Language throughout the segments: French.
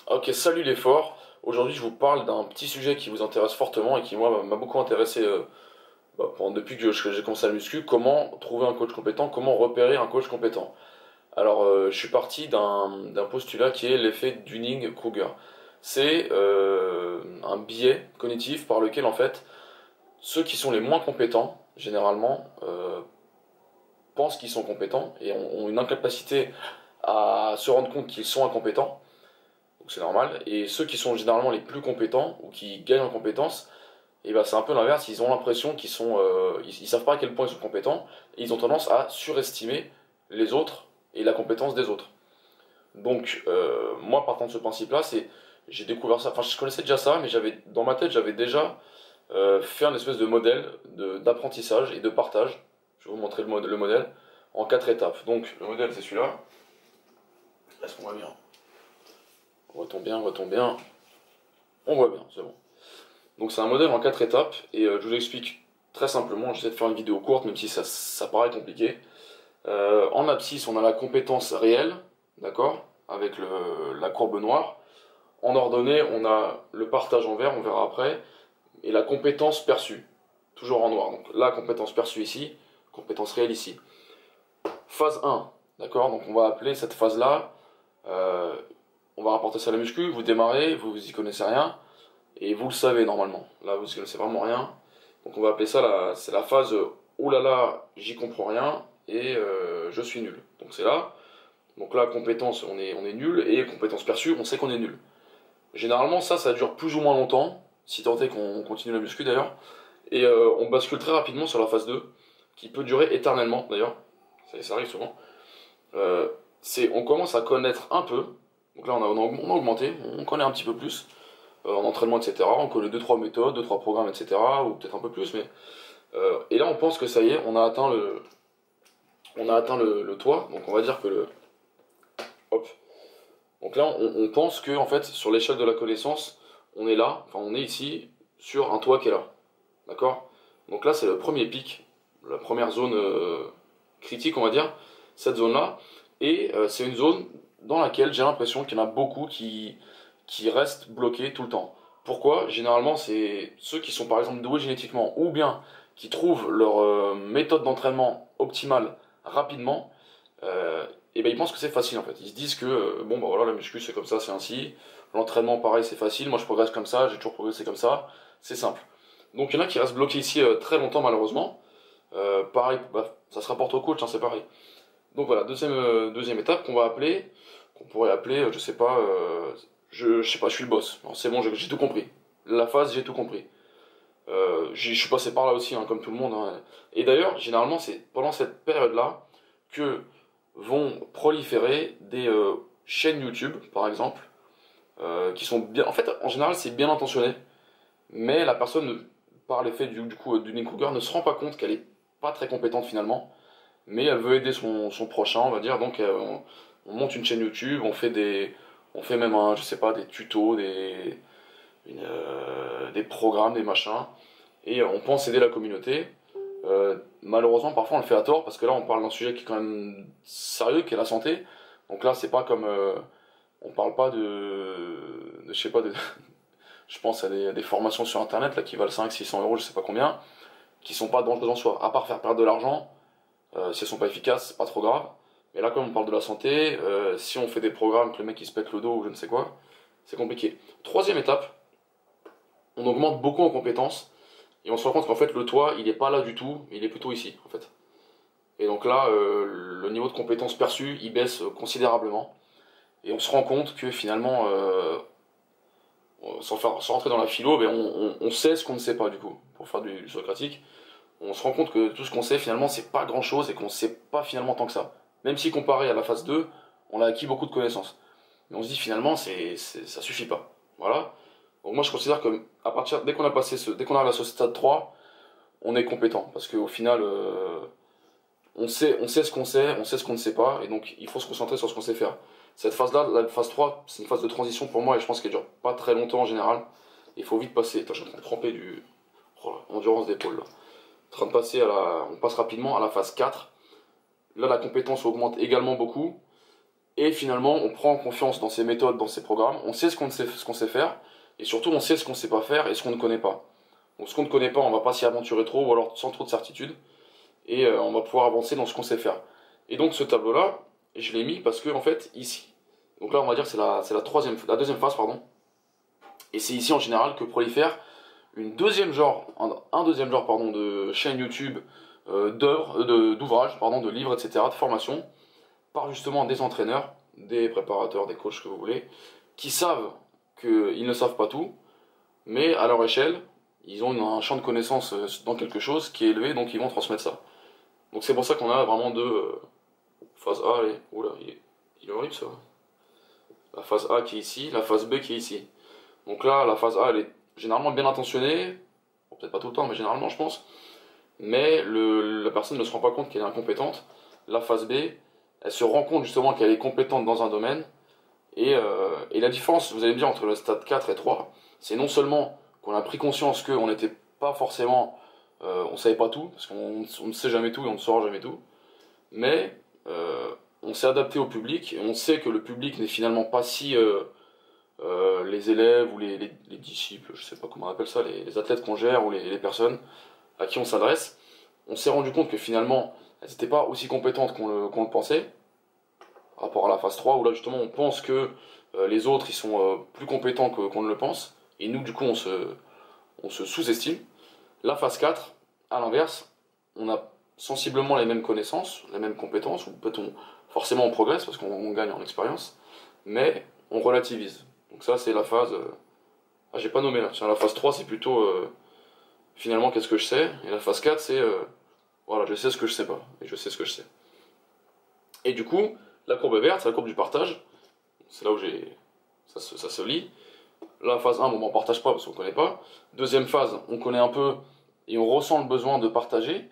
Ok, salut les forts. Aujourd'hui, je vous parle d'un petit sujet qui vous intéresse fortement et qui, moi, m'a beaucoup intéressé depuis que j'ai commencé à la muscu. Comment trouver un coach compétent? Comment repérer un coach compétent? Alors, je suis parti d'un postulat qui est l'effet Dunning-Kruger. C'est un biais cognitif par lequel, en fait, ceux qui sont les moins compétents, généralement, pensent qu'ils sont compétents et ont une incapacité à se rendre compte qu'ils sont incompétents. Donc c'est normal. Et ceux qui sont généralement les plus compétents ou qui gagnent en compétences, et ben c'est un peu l'inverse. Ils ont l'impression ils savent pas à quel point ils sont compétents et ils ont tendance à surestimer les autres et la compétence des autres. Donc moi partant de ce principe-là, j'ai découvert ça. Enfin je connaissais déjà ça, mais dans ma tête j'avais déjà fait un espèce de modèle d'apprentissage et de partage. Je vais vous montrer le modèle en 4 étapes. Donc le modèle c'est celui-là. Est-ce qu'on voit bien? On voit bien. On voit bien, c'est bon. Donc c'est un modèle en 4 étapes et je vous explique très simplement, j'essaie de faire une vidéo courte même si ça paraît compliqué. En abscisse, on a la compétence réelle, d'accord, avec la courbe noire. En ordonnée, on a le partage en vert, on verra après, et la compétence perçue, toujours en noir. Donc la compétence perçue ici, compétence réelle ici. Phase 1, d'accord, donc on va appeler cette phase-là, euh, on va rapporter ça à la muscu, vous démarrez, vous y connaissez rien, et vous le savez normalement. Là, vous ne connaissez vraiment rien. Donc on va appeler ça c'est la phase oh là là, j'y comprends rien et je suis nul. Donc c'est là. Donc là, compétence, on est nul et compétence perçue, on sait qu'on est nul. Généralement, ça dure plus ou moins longtemps, si tant est qu'on continue la muscu d'ailleurs. Et on bascule très rapidement sur la phase 2, qui peut durer éternellement d'ailleurs. Ça arrive souvent. On commence à connaître un peu. Donc là, on a augmenté, on connaît un petit peu plus en entraînement, etc. On connaît deux trois méthodes, deux trois programmes, etc. Ou peut-être un peu plus, mais et là on pense que ça y est, on a atteint le toit. Donc on va dire que hop. Donc là on pense que en fait sur l'échelle de la connaissance, on est là, enfin on est ici sur un toit qui est là, d'accord. Donc là c'est le premier pic, la première zone critique on va dire, cette zone là, et c'est une zone dans laquelle j'ai l'impression qu'il y en a beaucoup qui restent bloqués tout le temps. Pourquoi? Généralement, c'est ceux qui sont par exemple doués génétiquement ou bien qui trouvent leur méthode d'entraînement optimale rapidement, et ben ils pensent que c'est facile en fait. Ils se disent que bon bah voilà la muscu c'est comme ça, c'est ainsi, l'entraînement pareil c'est facile, moi je progresse comme ça, j'ai toujours progressé comme ça, c'est simple. Donc il y en a qui restent bloqués ici très longtemps malheureusement. Pareil, bah, ça se rapporte au coach, hein, c'est pareil. Donc voilà, deuxième étape qu'on pourrait appeler, je sais pas, je sais pas, je suis le boss. C'est bon, j'ai tout compris. La phase, j'ai tout compris. Je suis passé par là aussi, hein, comme tout le monde, hein. Et d'ailleurs, généralement, c'est pendant cette période-là que vont proliférer des chaînes YouTube, par exemple, qui sont bien. En fait, en général, c'est bien intentionné, mais la personne, par l'effet du coup du Nick Kruger, ne se rend pas compte qu'elle est pas très compétente finalement, mais elle veut aider son prochain, on va dire. Donc, on monte une chaîne YouTube, on fait même je sais pas, des tutos, des programmes, des machins, et on pense aider la communauté. Malheureusement, parfois on le fait à tort parce que là on parle d'un sujet qui est quand même sérieux, qui est la santé. Donc là, c'est pas comme on parle pas je sais pas, je pense à des formations sur internet là qui valent 500-600 euros, je sais pas combien, qui sont pas dangereuses en soi, à part faire perdre de l'argent. Si elles sont pas efficaces, c'est pas trop grave. Mais là, quand on parle de la santé, si on fait des programmes que le mec il se pète le dos ou je ne sais quoi, c'est compliqué. Troisième étape, on augmente beaucoup en compétences et on se rend compte qu'en fait le toit il est pas là du tout, il est plutôt ici en fait. Et donc là, le niveau de compétence perçue il baisse considérablement et on se rend compte que finalement, sans rentrer dans la philo, ben on sait ce qu'on ne sait pas du coup, pour faire du socratique. On se rend compte que tout ce qu'on sait finalement c'est pas grand chose et qu'on sait pas finalement tant que ça. Même si comparé à la phase 2, on a acquis beaucoup de connaissances. Mais on se dit finalement ça suffit pas. Voilà. Donc moi je considère que dès qu'on arrive à ce stade 3, on est compétent. Parce qu'au final, on sait ce qu'on sait, on sait ce qu'on ne sait pas, et donc il faut se concentrer sur ce qu'on sait faire. Cette phase-là, la phase 3, c'est une phase de transition pour moi et je pense qu'elle dure pas très longtemps en général. Il faut vite passer. Attends, je suis en train de tremper du. Oh là, endurance d'épaule là. En train de passer on passe rapidement à la phase 4. Là, la compétence augmente également beaucoup. Et finalement, on prend confiance dans ses méthodes, dans ses programmes, on sait ce qu'on sait faire, et surtout on sait ce qu'on sait pas faire et ce qu'on ne connaît pas. Donc ce qu'on ne connaît pas, on va pas s'y aventurer trop, ou alors sans trop de certitude, et on va pouvoir avancer dans ce qu'on sait faire. Et donc ce tableau-là, je l'ai mis parce que, en fait, ici, donc là on va dire que c'est la deuxième phase, pardon, et c'est ici en général que prolifère un deuxième genre pardon, de chaîne YouTube, d'ouvrages, de livres, etc., de formation, par justement des entraîneurs, des préparateurs, des coachs que vous voulez, qui savent qu'ils ne savent pas tout, mais à leur échelle, ils ont un champ de connaissances dans quelque chose qui est élevé, donc ils vont transmettre ça. Donc c'est pour ça qu'on a vraiment deux phases A, allez, oula, il est horrible ça. La phase A qui est ici, la phase B qui est ici. Donc là, la phase A, elle est généralement bien intentionnée, bon, peut-être pas tout le temps, mais généralement je pense, mais la personne ne se rend pas compte qu'elle est incompétente. La phase B, elle se rend compte justement qu'elle est compétente dans un domaine, et la différence, vous allez me dire, entre le stade 4 et 3, c'est non seulement qu'on a pris conscience qu'on n'était pas forcément, on savait pas tout, parce qu'on ne sait jamais tout et on ne saura jamais tout, mais on s'est adapté au public, et on sait que le public n'est finalement pas si les élèves ou les disciples, je sais pas comment on appelle ça, les athlètes qu'on gère ou les personnes à qui on s'adresse. On s'est rendu compte que finalement, elles n'étaient pas aussi compétentes qu'on le pensait, par rapport à la phase 3, où là justement on pense que les autres ils sont plus compétents qu'on ne le pense, et nous du coup on se sous-estime. La phase 4, à l'inverse, on a sensiblement les mêmes connaissances, les mêmes compétences, ou peut-être forcément on progresse parce qu'on gagne en expérience, mais on relativise. Donc ça c'est la phase... ah j'ai pas nommé là, tiens, la phase 3 c'est plutôt finalement qu'est-ce que je sais, et la phase 4 c'est voilà, je sais ce que je sais pas, et je sais ce que je sais. Et du coup, la courbe verte, c'est la courbe du partage, c'est là où ça se lit. La phase 1, bon, on ne partage pas parce qu'on ne connaît pas. Deuxième phase, on connaît un peu et on ressent le besoin de partager.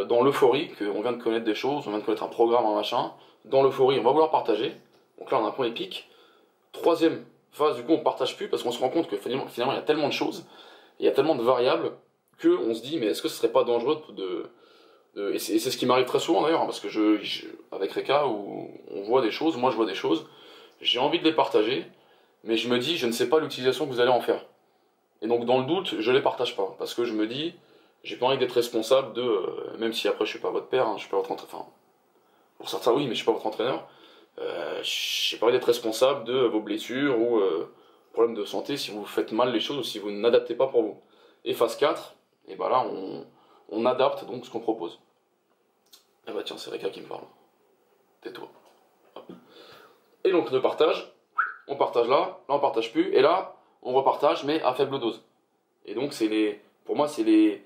Dans l'euphorie, qu'on vient de connaître des choses, on vient de connaître un programme, un machin. Dans l'euphorie, on va vouloir partager. Donc là, on a un point épique. Troisième phase, du coup, on ne partage plus parce qu'on se rend compte que finalement, il y a tellement de choses, il y a tellement de variables, qu'on se dit, mais est-ce que ce serait pas dangereux et c'est ce qui m'arrive très souvent d'ailleurs, hein, parce que avec Reka, où on voit des choses, moi je vois des choses, j'ai envie de les partager, mais je me dis, je ne sais pas l'utilisation que vous allez en faire. Et donc dans le doute, je les partage pas, parce que je me dis, j'ai pas envie d'être responsable même si après je suis pas votre père, hein, je suis pas votre entraîneur, enfin, pour certains oui, mais je suis pas votre entraîneur, j'ai pas envie d'être responsable de vos blessures ou problèmes de santé si vous faites mal les choses ou si vous n'adaptez pas pour vous. Et phase 4, et ben là on adapte donc ce qu'on propose. Et bah tiens, c'est Reka qui me parle. Tais-toi. Hop. Et donc le partage, on partage là on partage plus, et là on repartage mais à faible dose. Et donc pour moi c'est les,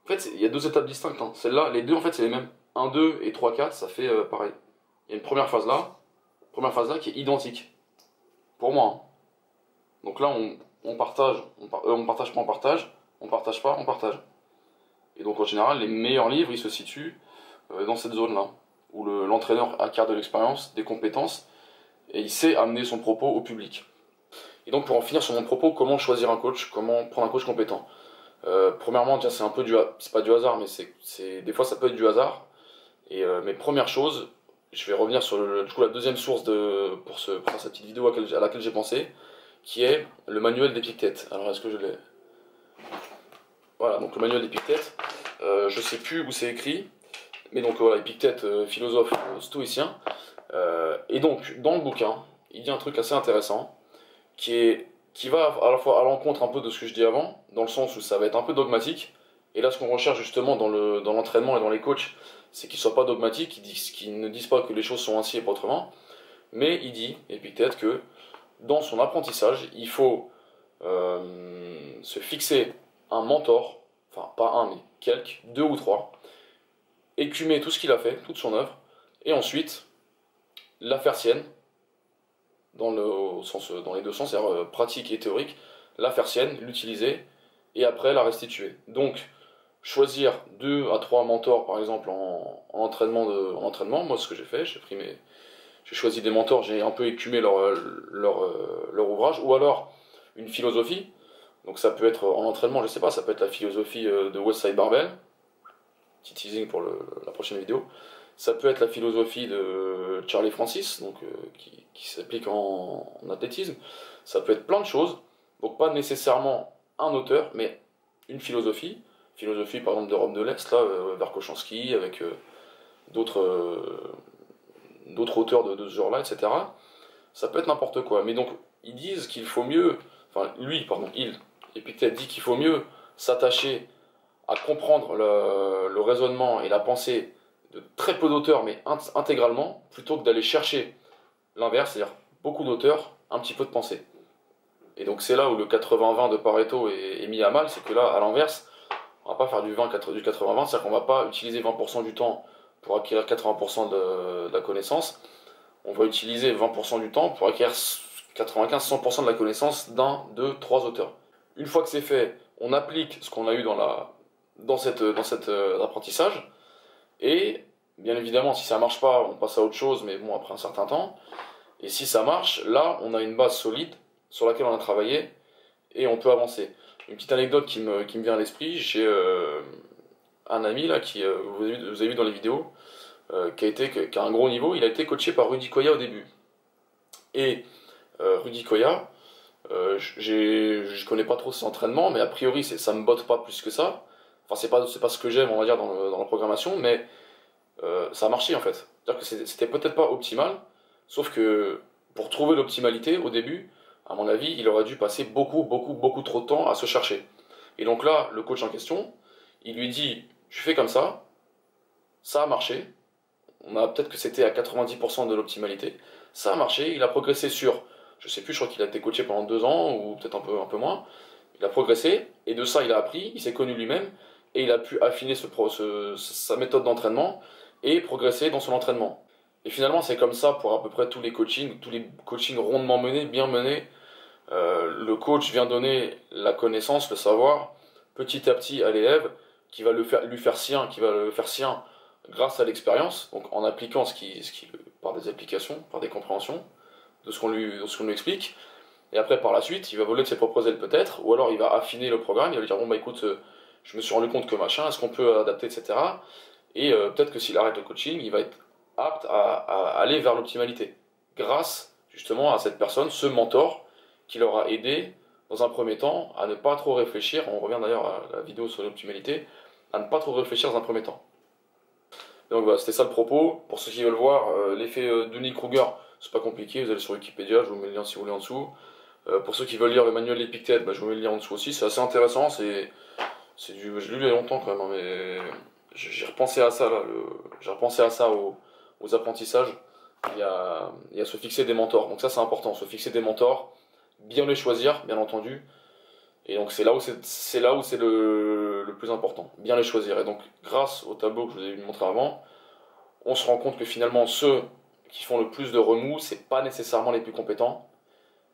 en fait il y a deux étapes distinctes, hein. Celle-là, les deux en fait c'est les mêmes. 1, 2 et 3, 4, ça fait pareil. Il y a une première phase là qui est identique. Pour moi, hein. Donc là on partage, on partage pas, on partage pas, on partage. Et donc en général les meilleurs livres ils se situent dans cette zone-là, où l'entraîneur acquiert de l'expérience, des compétences, et il sait amener son propos au public. Et donc pour en finir sur mon propos, comment choisir un coach, comment prendre un coach compétent. Premièrement, déjà c'est un peu c'est pas du hasard, mais des fois ça peut être du hasard. Et mes premières choses, je vais revenir sur du coup, la deuxième source pour cette petite vidéo à laquelle j'ai pensé, qui est le manuel d'Épictète. Alors est-ce que je l'ai? Voilà, donc le manuel d'Épictète, je sais plus où c'est écrit, mais donc voilà, Épictète, philosophe stoïcien. Et donc, dans le bouquin, il dit un truc assez intéressant, qui va à la fois à l'encontre un peu de ce que je dis avant, dans le sens où ça va être un peu dogmatique. Et là, ce qu'on recherche justement dans l'entraînement et dans les coachs, c'est qu'ils ne soient pas dogmatiques, qu'ils ne disent pas que les choses sont ainsi et pas autrement. Mais il dit, Épictète, que dans son apprentissage, il faut se fixer un mentor, enfin pas un, mais quelques, deux ou trois, écumer tout ce qu'il a fait, toute son œuvre, et ensuite la faire sienne, dans les deux sens, c'est-à-dire pratique et théorique, la faire sienne, l'utiliser, et après la restituer. Donc, choisir 2 à 3 mentors, par exemple, en entraînement, moi ce que j'ai fait, j'ai choisi des mentors, j'ai un peu écumé leur ouvrage, ou alors une philosophie. Donc ça peut être en entraînement, je sais pas, ça peut être la philosophie de Westside Barbell, petit teasing pour la prochaine vidéo. Ça peut être la philosophie de Charlie Francis, donc, qui s'applique en athlétisme. Ça peut être plein de choses, donc pas nécessairement un auteur, mais une philosophie. Philosophie par exemple d'Europe de l'Est, là, Verkhoshansky, avec d'autres d'autres auteurs de ce genre-là, etc. Ça peut être n'importe quoi. Mais donc, ils disent qu'il faut mieux, enfin, lui, pardon, Épictète dit qu'il faut mieux s'attacher à comprendre le raisonnement et la pensée de très peu d'auteurs, mais intégralement, plutôt que d'aller chercher l'inverse, c'est-à-dire beaucoup d'auteurs, un petit peu de pensée. Et donc, c'est là où le 80-20 de Pareto est mis à mal, c'est que là, à l'inverse, on va pas faire du 80-20, c'est-à-dire qu'on va pas utiliser 20% du temps pour acquérir 80% de la connaissance, on va utiliser 20% du temps pour acquérir 95-100% de la connaissance d'un, deux, trois auteurs. Une fois que c'est fait, on applique ce qu'on a eu dans cet apprentissage, et bien évidemment, si ça marche pas, on passe à autre chose, mais bon, après un certain temps. Et si ça marche, là, on a une base solide sur laquelle on a travaillé, et on peut avancer. Une petite anecdote qui me vient à l'esprit, j'ai un ami là, vous avez vu dans les vidéos, qui a un gros niveau, il a été coaché par Rudy Koya au début. Et Rudy Koya, je connais pas trop ses entraînements, mais a priori ça me botte pas plus que ça. Enfin, c'est pas ce que j'aime, on va dire, dans la programmation, mais ça a marché en fait. C'est-à-dire que c'était peut-être pas optimal, sauf que pour trouver l'optimalité au début, à mon avis, il aurait dû passer beaucoup trop de temps à se chercher. Et donc là, le coach en question, il lui dit, tu fais comme ça a marché, peut-être que c'était à 90% de l'optimalité, ça a marché, il a progressé sur, je sais plus, je crois qu'il a été coaché pendant 2 ans, ou peut-être un peu moins, il a progressé, et de ça il a appris, il s'est connu lui-même, et il a pu affiner sa méthode d'entraînement, et progresser dans son entraînement. Et finalement c'est comme ça pour à peu près tous les coachings rondement menés, bien menés. Le coach vient donner la connaissance, le savoir, petit à petit à l'élève, qui va lui faire sien, qui va le faire sien grâce à l'expérience, donc en appliquant par des applications, par des compréhensions de ce qu'on lui explique. Et après, par la suite, il va voler de ses propres ailes peut-être, ou alors il va affiner le programme, il va lui dire bon bah écoute, je me suis rendu compte que machin, est-ce qu'on peut adapter, etc. Et peut-être que s'il arrête le coaching, il va être apte à aller vers l'optimalité, grâce justement à cette personne, ce mentor, qui leur a aidé dans un premier temps à ne pas trop réfléchir, on revient d'ailleurs à la vidéo sur l'optimalité, à ne pas trop réfléchir dans un premier temps. Donc voilà, c'était ça le propos. Pour ceux qui veulent voir l'effet Dunning-Kruger, c'est pas compliqué, vous allez sur Wikipédia, je vous mets le lien si vous voulez en dessous. Pour ceux qui veulent lire le manuel d'Épictète, bah, je vous mets le lien en dessous aussi, c'est assez intéressant, je l'ai lu il y a longtemps quand même, hein, mais j'ai repensé à ça là, j'ai repensé à ça aux apprentissages. Il y a se fixer des mentors, donc ça c'est important, se fixer des mentors, bien les choisir, bien entendu. Et donc c'est là où c'est le plus important, bien les choisir. Et donc grâce au tableau que je vous ai montré avant, on se rend compte que finalement ceux qui font le plus de remous, c'est pas nécessairement les plus compétents.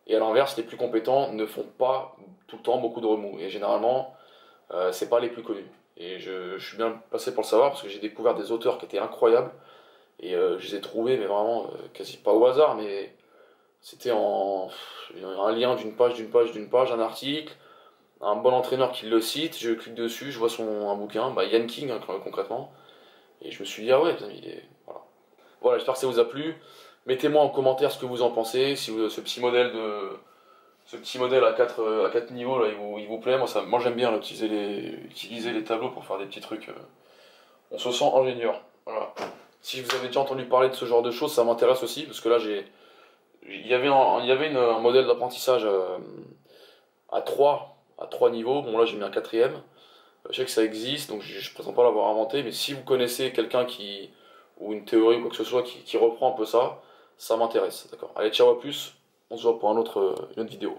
Et à l'inverse, les plus compétents ne font pas tout le temps beaucoup de remous. Et généralement, c'est pas les plus connus. Et je suis bien passé pour le savoir parce que j'ai découvert des auteurs qui étaient incroyables. Et je les ai trouvés, mais vraiment, quasi pas au hasard, mais c'était un lien d'une page, un article, un bon entraîneur qui le cite, je clique dessus, je vois un bouquin, bah Yann King hein, concrètement, et je me suis dit ah ouais, putain, voilà. Voilà, j'espère que ça vous a plu. Mettez-moi en commentaire ce que vous en pensez, si ce petit modèle à 4 niveaux là, il vous plaît. Moi j'aime bien là, utiliser les tableaux pour faire des petits trucs. On se sent ingénieur. Voilà. Si vous avez déjà entendu parler de ce genre de choses, ça m'intéresse aussi, parce que là il y avait un modèle d'apprentissage à 3 niveaux. Bon là j'ai mis un quatrième. Je sais que ça existe, donc je ne prétends pas l'avoir inventé, mais si vous connaissez quelqu'un ou une théorie ou quoi que ce soit qui reprend un peu ça, ça m'intéresse. D'accord. Allez, ciao, à plus. On se voit pour une autre vidéo.